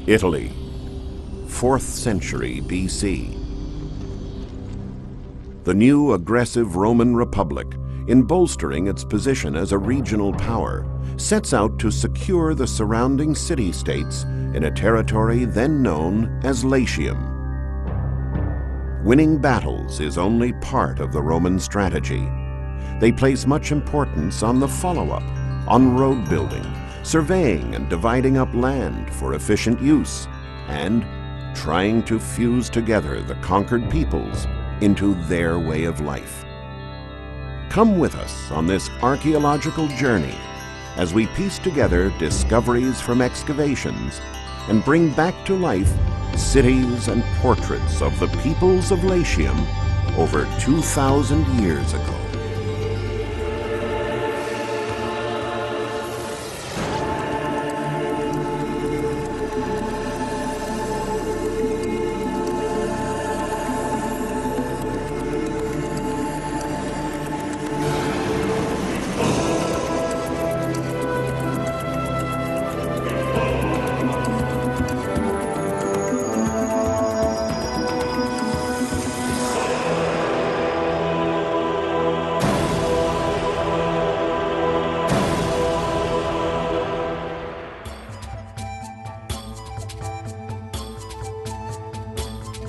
Italy, 4th century BC. The new aggressive Roman Republic, in bolstering its position as a regional power, sets out to secure the surrounding city-states in a territory then known as Latium. Winning battles is only part of the Roman strategy. They place much importance on the follow-up, on road building, surveying and dividing up land for efficient use, and trying to fuse together the conquered peoples into their way of life. Come with us on this archaeological journey as we piece together discoveries from excavations and bring back to life cities and portraits of the peoples of Latium over 2,000 years ago.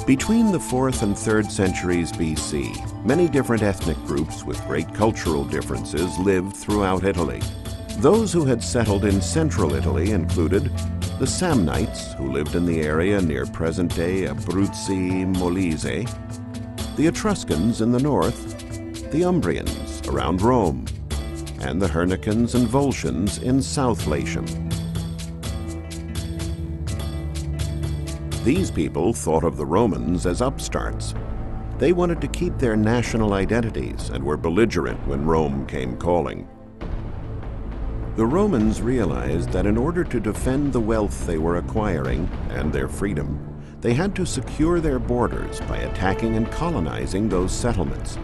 Between the 4th and 3rd centuries BC, many different ethnic groups with great cultural differences lived throughout Italy. Those who had settled in central Italy included the Samnites, who lived in the area near present-day Abruzzi, Molise, the Etruscans in the north, the Umbrians around Rome, and the Hernicans and Volscians in South Latium. These people thought of the Romans as upstarts. They wanted to keep their national identities and were belligerent when Rome came calling. The Romans realized that in order to defend the wealth they were acquiring and their freedom, they had to secure their borders by attacking and colonizing those settlements.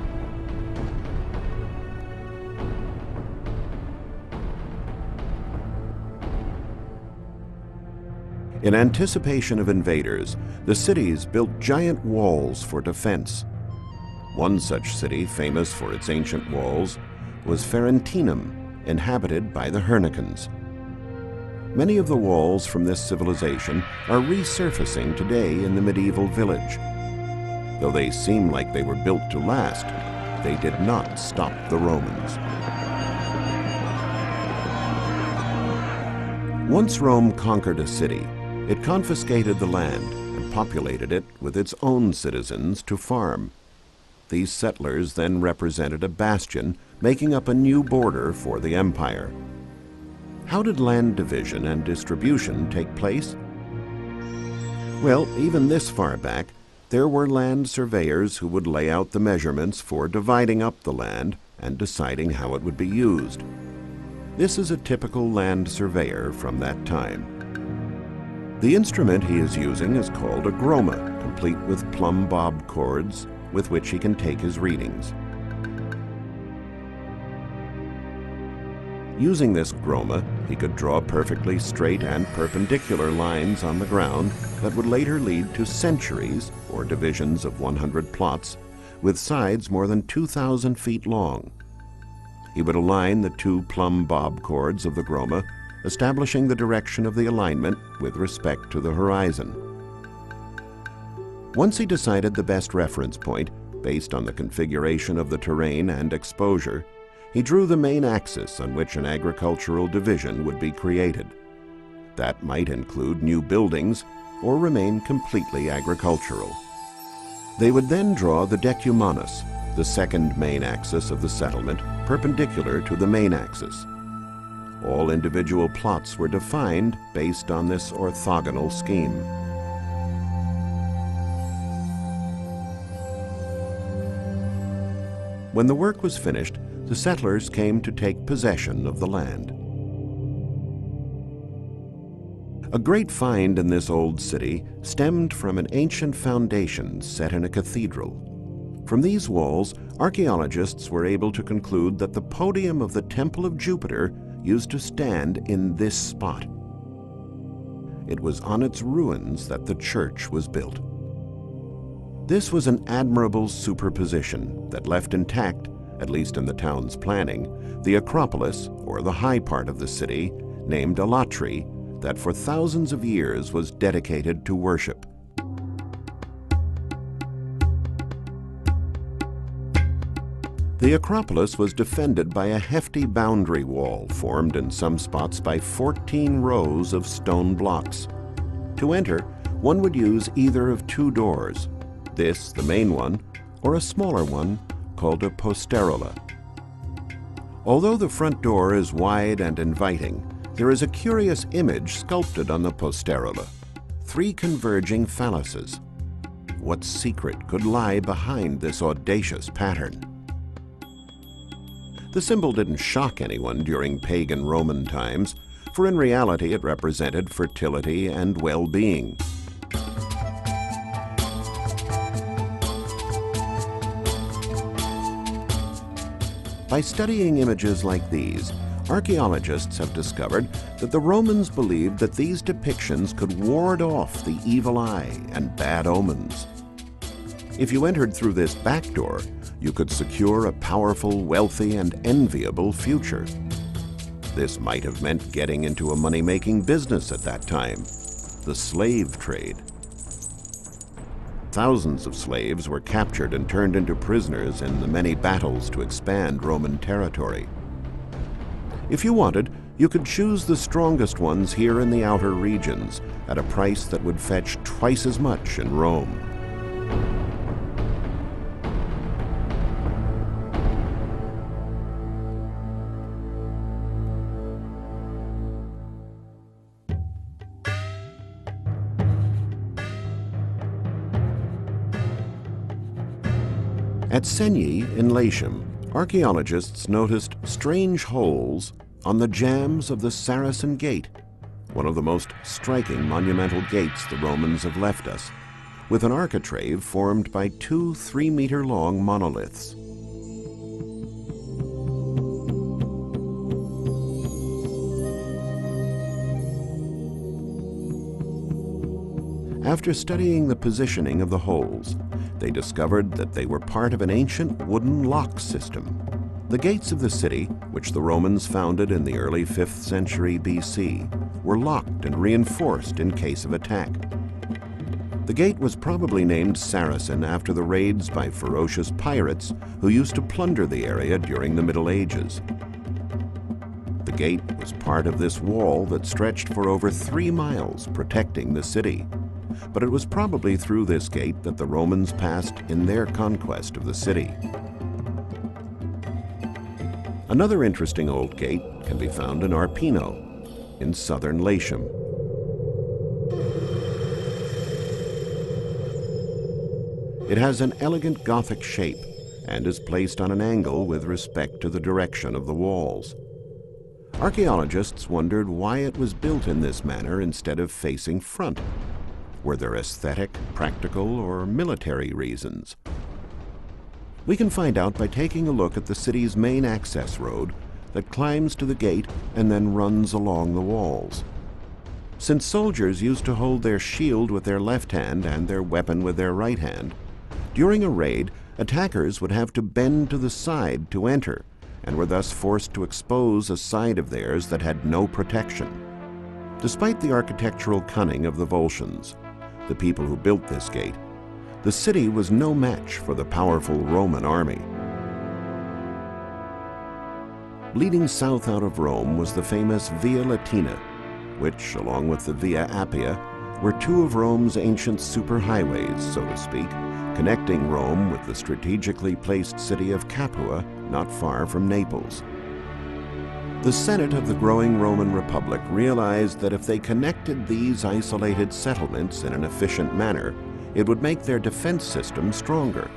In anticipation of invaders, the cities built giant walls for defense. One such city, famous for its ancient walls, was Ferentinum, inhabited by the Hernicans. Many of the walls from this civilization are resurfacing today in the medieval village. Though they seem like they were built to last, they did not stop the Romans. Once Rome conquered a city, it confiscated the land and populated it with its own citizens to farm. These settlers then represented a bastion, making up a new border for the empire. How did land division and distribution take place? Well, even this far back, there were land surveyors who would lay out the measurements for dividing up the land and deciding how it would be used. This is a typical land surveyor from that time. The instrument he is using is called a groma, complete with plumb bob cords with which he can take his readings. Using this groma, he could draw perfectly straight and perpendicular lines on the ground that would later lead to centuries, or divisions of 100 plots, with sides more than 2,000 feet long. He would align the two plumb bob cords of the groma, establishing the direction of the alignment with respect to the horizon. Once he decided the best reference point, based on the configuration of the terrain and exposure, he drew the main axis on which an agricultural division would be created. That might include new buildings or remain completely agricultural. They would then draw the decumanus, the second main axis of the settlement, perpendicular to the main axis. All individual plots were defined based on this orthogonal scheme. When the work was finished, the settlers came to take possession of the land. A great find in this old city stemmed from an ancient foundation set in a cathedral. From these walls, archaeologists were able to conclude that the podium of the Temple of Jupiter used to stand in this spot. it was on its ruins that the church was built. This was an admirable superposition that left intact, at least in the town's planning, the Acropolis, or the high part of the city, named Alatri, that for thousands of years was dedicated to worship. The Acropolis was defended by a hefty boundary wall formed in some spots by 14 rows of stone blocks. To enter, one would use either of two doors, this the main one, or a smaller one called a posterola. Although the front door is wide and inviting, there is a curious image sculpted on the posterola, 3 converging phalluses. What secret could lie behind this audacious pattern? The symbol didn't shock anyone during pagan Roman times, for in reality it represented fertility and well-being. By studying images like these, archaeologists have discovered that the Romans believed that these depictions could ward off the evil eye and bad omens. If you entered through this back door, you could secure a powerful, wealthy, and enviable future. This might have meant getting into a money-making business at that time, the slave trade. Thousands of slaves were captured and turned into prisoners in the many battles to expand Roman territory. If you wanted, you could choose the strongest ones here in the outer regions at a price that would fetch twice as much in Rome. At Senyi in Latium, archaeologists noticed strange holes on the jambs of the Saracen Gate, one of the most striking monumental gates the Romans have left us, with an architrave formed by 2 3-meter-long monoliths. After studying the positioning of the holes, they discovered that they were part of an ancient wooden lock system. The gates of the city, which the Romans founded in the early 5th century BC, were locked and reinforced in case of attack. The gate was probably named Saracen after the raids by ferocious pirates who used to plunder the area during the Middle Ages. The gate was part of this wall that stretched for over 3 miles, protecting the city. But it was probably through this gate that the Romans passed in their conquest of the city. Another interesting old gate can be found in Arpino, in southern Latium. It has an elegant Gothic shape and is placed on an angle with respect to the direction of the walls. Archaeologists wondered why it was built in this manner instead of facing front. Were there aesthetic, practical, or military reasons? We can find out by taking a look at the city's main access road that climbs to the gate and then runs along the walls. Since soldiers used to hold their shield with their left hand and their weapon with their right hand, during a raid, attackers would have to bend to the side to enter and were thus forced to expose a side of theirs that had no protection. Despite the architectural cunning of the Volscians, the people who built this gate, the city was no match for the powerful Roman army. Leading south out of Rome was the famous Via Latina, which, along with the Via Appia, were 2 of Rome's ancient superhighways, so to speak, connecting Rome with the strategically placed city of Capua, not far from Naples. The Senate of the growing Roman Republic realized that if they connected these isolated settlements in an efficient manner, it would make their defense system stronger.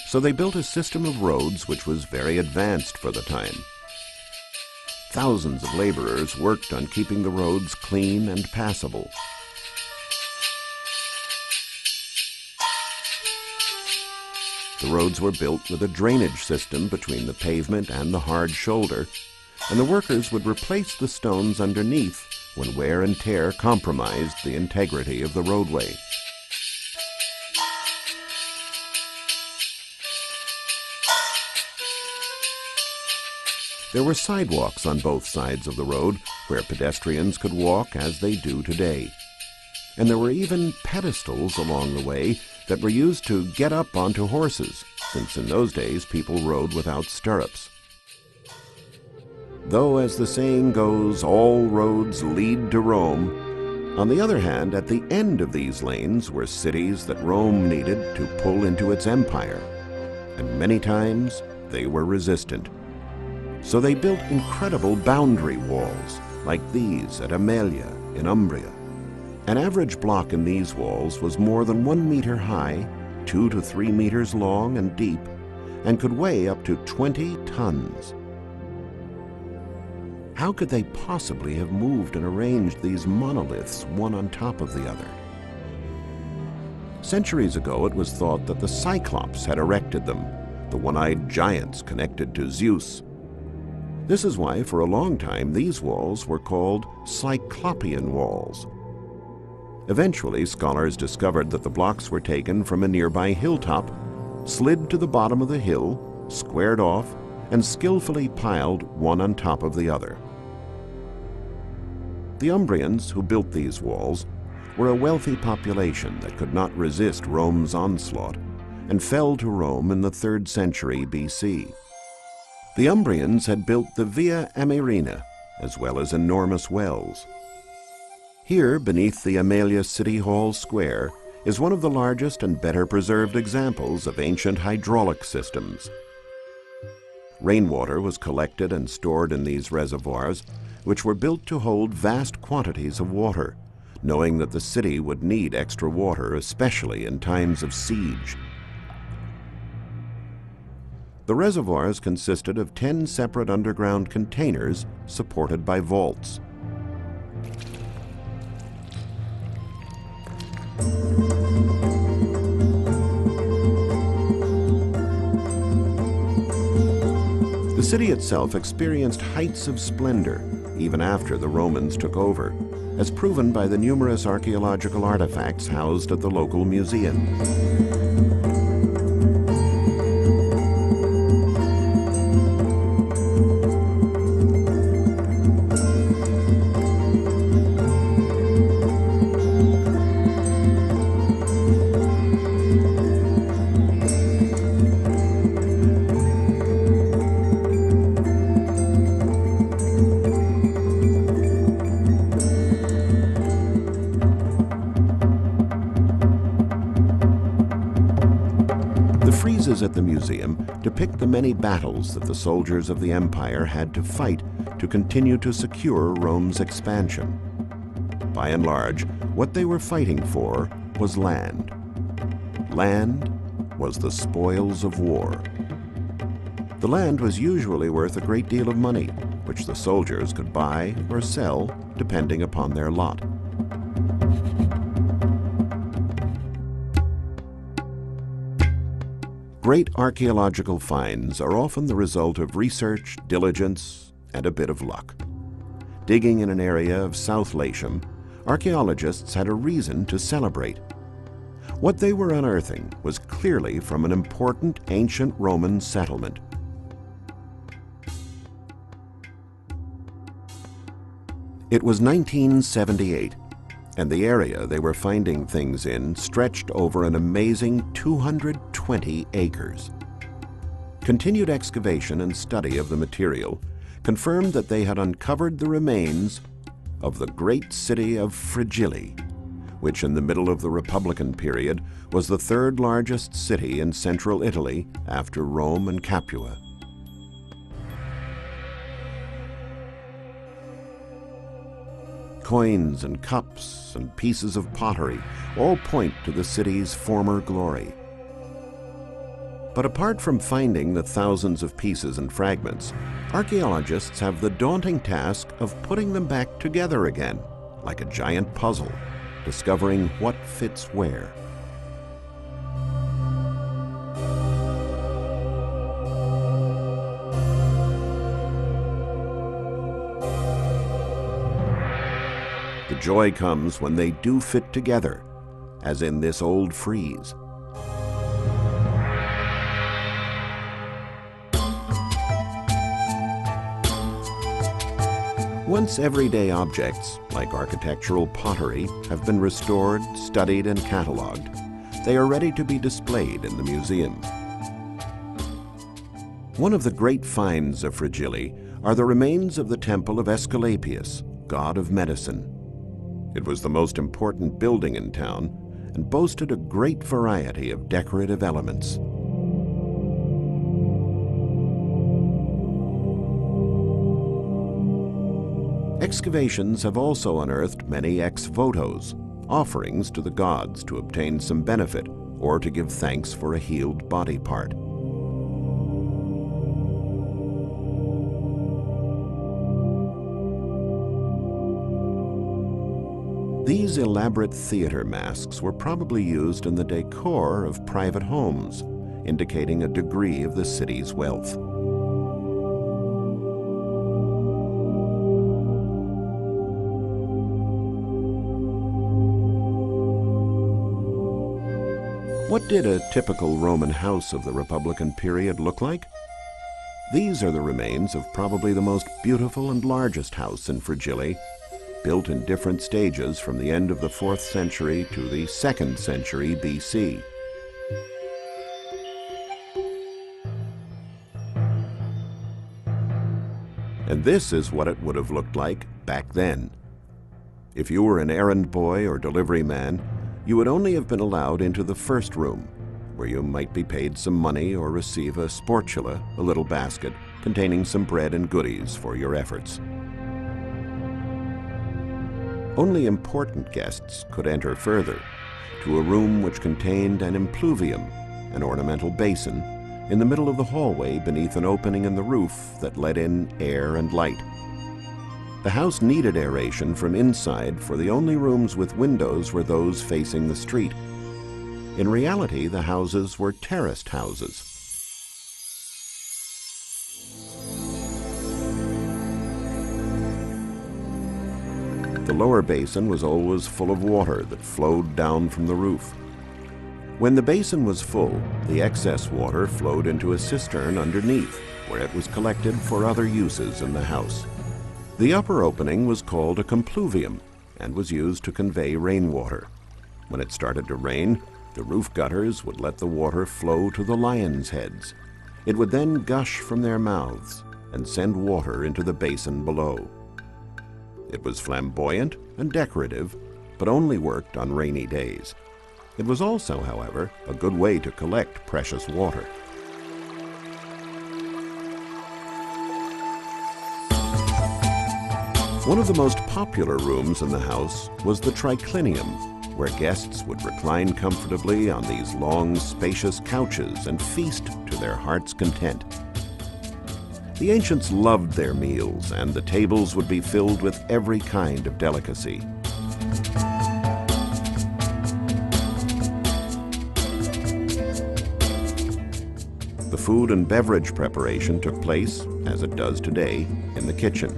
So they built a system of roads which was very advanced for the time. Thousands of laborers worked on keeping the roads clean and passable. The roads were built with a drainage system between the pavement and the hard shoulder, and the workers would replace the stones underneath when wear and tear compromised the integrity of the roadway. There were sidewalks on both sides of the road where pedestrians could walk as they do today. And there were even pedestals along the way that were used to get up onto horses, since in those days people rode without stirrups. Though, as the saying goes, all roads lead to Rome, on the other hand, at the end of these lanes were cities that Rome needed to pull into its empire, and many times they were resistant. So they built incredible boundary walls, like these at Amelia in Umbria. An average block in these walls was more than 1 meter high, 2 to 3 meters long and deep, and could weigh up to 20 tons. How could they possibly have moved and arranged these monoliths one on top of the other? Centuries ago, it was thought that the Cyclops had erected them, the one-eyed giants connected to Zeus. This is why, for a long time, these walls were called Cyclopean walls. Eventually, scholars discovered that the blocks were taken from a nearby hilltop, slid to the bottom of the hill, squared off, and skillfully piled one on top of the other. The Umbrians, who built these walls, were a wealthy population that could not resist Rome's onslaught and fell to Rome in the 3rd century BC. The Umbrians had built the Via Amerina, as well as enormous wells. Here, beneath the Amelia City Hall Square, is one of the largest and better preserved examples of ancient hydraulic systems. Rainwater was collected and stored in these reservoirs, which were built to hold vast quantities of water, knowing that the city would need extra water, especially in times of siege. The reservoirs consisted of 10 separate underground containers supported by vaults. The city itself experienced heights of splendor even after the Romans took over, as proven by the numerous archaeological artifacts housed at the local museum. Friezes at the museum depict the many battles that the soldiers of the empire had to fight to continue to secure Rome's expansion. By and large, what they were fighting for was land. Land was the spoils of war. The land was usually worth a great deal of money, which the soldiers could buy or sell depending upon their lot. Great archaeological finds are often the result of research, diligence, and a bit of luck. Digging in an area of South Latium, archaeologists had a reason to celebrate. What they were unearthing was clearly from an important ancient Roman settlement. It was 1978, and the area they were finding things in stretched over an amazing 220 acres. Continued excavation and study of the material confirmed that they had uncovered the remains of the great city of Frigili, which in the middle of the Republican period was the 3rd largest city in central Italy after Rome and Capua. Coins and cups and pieces of pottery all point to the city's former glory. But apart from finding the thousands of pieces and fragments, archaeologists have the daunting task of putting them back together again, like a giant puzzle, discovering what fits where. The joy comes when they do fit together, as in this old frieze. Once everyday objects, like architectural pottery, have been restored, studied, and catalogued, they are ready to be displayed in the museum. One of the great finds of Frigili are the remains of the temple of Aesculapius, god of medicine. It was the most important building in town and boasted a great variety of decorative elements. Excavations have also unearthed many ex votos, offerings to the gods to obtain some benefit or to give thanks for a healed body part. These elaborate theater masks were probably used in the decor of private homes, indicating a degree of the city's wealth. What did a typical Roman house of the Republican period look like? These are the remains of probably the most beautiful and largest house in Frigili, built in different stages from the end of the 4th century to the 2nd century BC. And this is what it would have looked like back then. If you were an errand boy or delivery man, you would only have been allowed into the first room, where you might be paid some money or receive a sportula, a little basket, containing some bread and goodies for your efforts. Only important guests could enter further, to a room which contained an impluvium, an ornamental basin, in the middle of the hallway beneath an opening in the roof that let in air and light. The house needed aeration from inside, for the only rooms with windows were those facing the street. In reality, the houses were terraced houses. The lower basin was always full of water that flowed down from the roof. When the basin was full, the excess water flowed into a cistern underneath, where it was collected for other uses in the house. The upper opening was called a compluvium and was used to convey rainwater. When it started to rain, the roof gutters would let the water flow to the lions' heads. It would then gush from their mouths and send water into the basin below. It was flamboyant and decorative, but only worked on rainy days. It was also, however, a good way to collect precious water. One of the most popular rooms in the house was the triclinium, where guests would recline comfortably on these long, spacious couches and feast to their heart's content. The ancients loved their meals, and the tables would be filled with every kind of delicacy. The food and beverage preparation took place, as it does today, in the kitchen.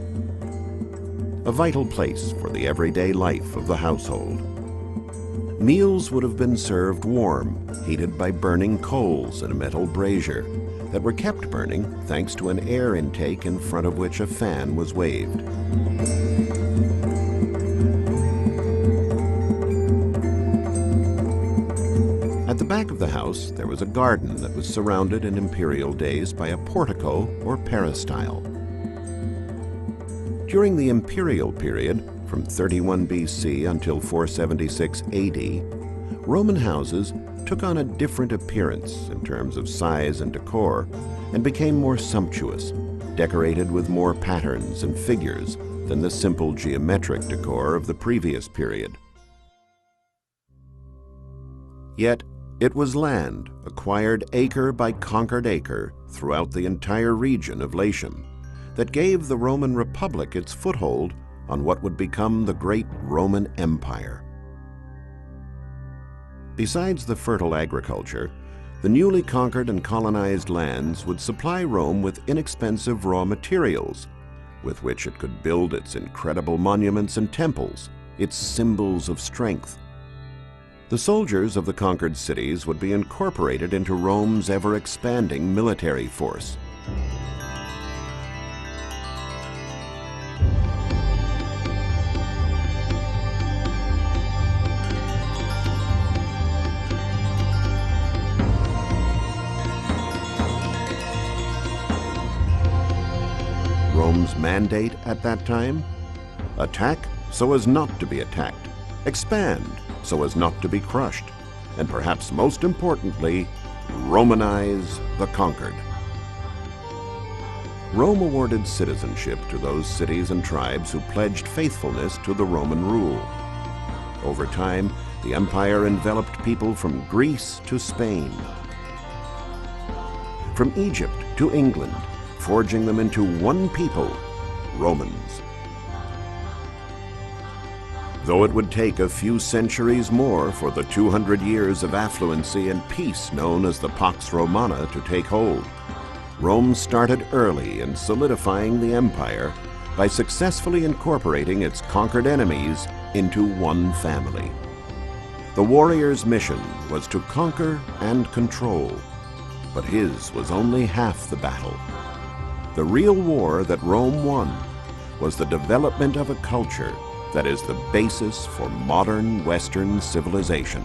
A vital place for the everyday life of the household. Meals would have been served warm, heated by burning coals in a metal brazier that were kept burning thanks to an air intake in front of which a fan was waved. At the back of the house, there was a garden that was surrounded in imperial days by a portico or peristyle. During the imperial period, from 31 BC until 476 AD, Roman houses took on a different appearance in terms of size and decor and became more sumptuous, decorated with more patterns and figures than the simple geometric decor of the previous period. Yet, it was land acquired acre by conquered acre throughout the entire region of Latium that gave the Roman Republic its foothold on what would become the great Roman Empire. Besides the fertile agriculture, the newly conquered and colonized lands would supply Rome with inexpensive raw materials, with which it could build its incredible monuments and temples, its symbols of strength. The soldiers of the conquered cities would be incorporated into Rome's ever-expanding military force. Rome's mandate at that time? Attack so as not to be attacked. Expand so as not to be crushed. And perhaps most importantly, Romanize the conquered. Rome awarded citizenship to those cities and tribes who pledged faithfulness to the Roman rule. Over time, the empire enveloped people from Greece to Spain, from Egypt to England, forging them into one people, Romans. Though it would take a few centuries more for the 200 years of affluency and peace known as the Pax Romana to take hold, Rome started early in solidifying the empire by successfully incorporating its conquered enemies into one family. The warrior's mission was to conquer and control, but his was only half the battle. The real war that Rome won was the development of a culture that is the basis for modern Western civilization.